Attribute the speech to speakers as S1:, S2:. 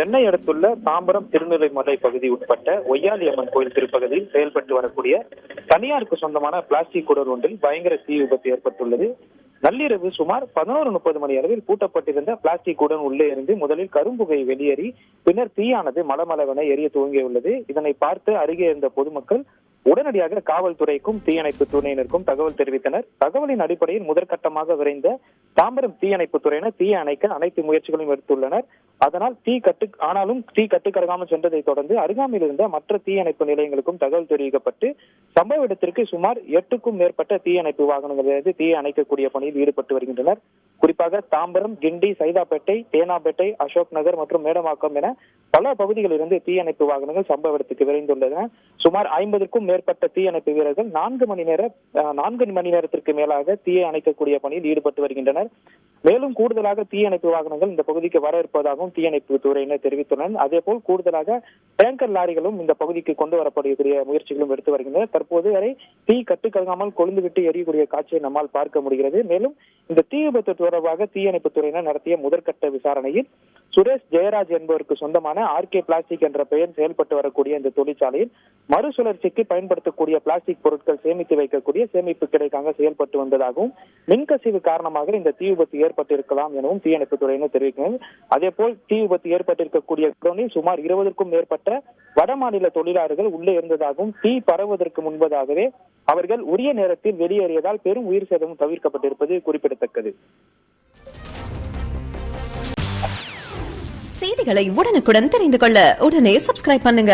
S1: சென்னை அடுத்துள்ள தாம்பரம் திருநிலைமலை பகுதி உட்பட்ட ஒய்யாளி அம்மன் கோயில் திருப்பகுதியில் செயல்பட்டு வரக்கூடிய தனியாருக்கு சொந்தமான பிளாஸ்டிக் குடர் ஒன்றில் பயங்கர தீ விபத்து ஏற்பட்டுள்ளது. நள்ளிரவு சுமார் 11:30 மணி அளவில் பூட்டப்பட்டிருந்த பிளாஸ்டிக் குடன் உள்ளே இருந்து முதலில் கரும்புகை வெளியேறி பின்னர் தீயானது மளமளவென எரிய துவங்கியுள்ளது. இதனை பார்த்து அருகே இருந்த பொதுமக்கள் உடனடியாக காவல்துறைக்கும் தீயணைப்பு துறையினருக்கும் தகவல் தெரிவித்தனர். தகவலின் அடிப்படையில் முதற்கட்டமாக விரைந்த தாம்பரம் தீயணைப்பு துறையினர் தீயை அணைக்க அனைத்து முயற்சிகளையும் எடுத்துள்ளனர். அதனால் தீ கட்டுக்கடங்காமல் சென்றதை தொடர்ந்து அருகாமையில் இருந்த மற்ற தீயணைப்பு நிலையங்களுக்கும் தகவல் தெரிவிக்கப்பட்டு சம்பவ இடத்திற்கு சுமார் 8க்கும் மேற்பட்ட தீயணைப்பு வாகனங்கள் தீயை அணைக்கக்கூடிய பணியில் ஈடுபட்டு வருகின்றனர். குறிப்பாக தாம்பரம், கிண்டி, சைதாப்பேட்டை, தேனாப்பேட்டை, அசோக் நகர் மற்றும் மேடமாக்கம் என பல பகுதிகளில் இருந்து தீயணைப்பு வாகனங்கள் சம்பவ இடத்துக்கு விரைந்துள்ளன. சுமார் 50க்கும் மேற்பட்ட தீயணைப்பு வீரர்கள் 4 மணி நேரத்திற்கு மேலாக தீயை அணைக்கக்கூடிய பணியில் ஈடுபட்டு வருகின்றனர். மேலும் கூடுதலாக தீயணைப்பு வாகனங்கள் இந்த பகுதிக்கு வர இருப்பதாகவும் தீயணைப்பு துறையினர் தெரிவித்துள்ளனர். அதேபோல் கூடுதலாக டேங்கர் லாரிகளும் இந்த பகுதிக்கு கொண்டு வரப்படக்கூடிய முயற்சிகளும் எடுத்து வருகின்றனர். தற்போது வரை தீ கட்டுக்கடங்காமல் கொழுந்துவிட்டு எரியக்கூடிய காட்சியை நம்மால் பார்க்க முடிகிறது. மேலும் இந்த தீ விபத்து தொடர்பாக தீயணைப்பு துறையினர் நடத்திய முதற்கட்ட விசாரணையில் சுரேஷ் ஜெயராஜ் என்பவருக்கு சொந்தமான RK பிளாஸ்டிக் என்ற பெயர் செயல்பட்டு வரக்கூடிய இந்த தொழிற்சாலையில் மறுசுழற்சிக்கு பயன்படுத்தக்கூடிய பிளாஸ்டிக் பொருட்கள் சேமித்து வைக்கக்கூடிய சேமிப்பு கிடைக்காக செயல்பட்டு வந்ததாகவும் மின்கசிவு காரணமாக இந்த தீ விபத்து ஏற்பட்டிருக்கலாம் எனவும் தீயணைப்பு துறையினர் தெரிவிக்கின்றனர். அதேபோல் தீ விபத்து ஏற்பட்டிருக்கக்கூடிய குடோனில் சுமார் 20க்கும் மேற்பட்ட வடமாநில தொழிலாளர்கள் உள்ளே இருந்ததாகவும் தீ பரவுவதற்கு முன்பதாகவே அவர்கள் உரிய நேரத்தில் வெளியேறியதால் பெரும் உயிர் சேதமும் தவிர்க்கப்பட்டிருப்பது குறிப்பிடத்தக்கது.
S2: செய்திகளை உடனுக்குடன் தெரிந்து கொள்ள உடனே சப்ஸ்கிரைப் பண்ணுங்க.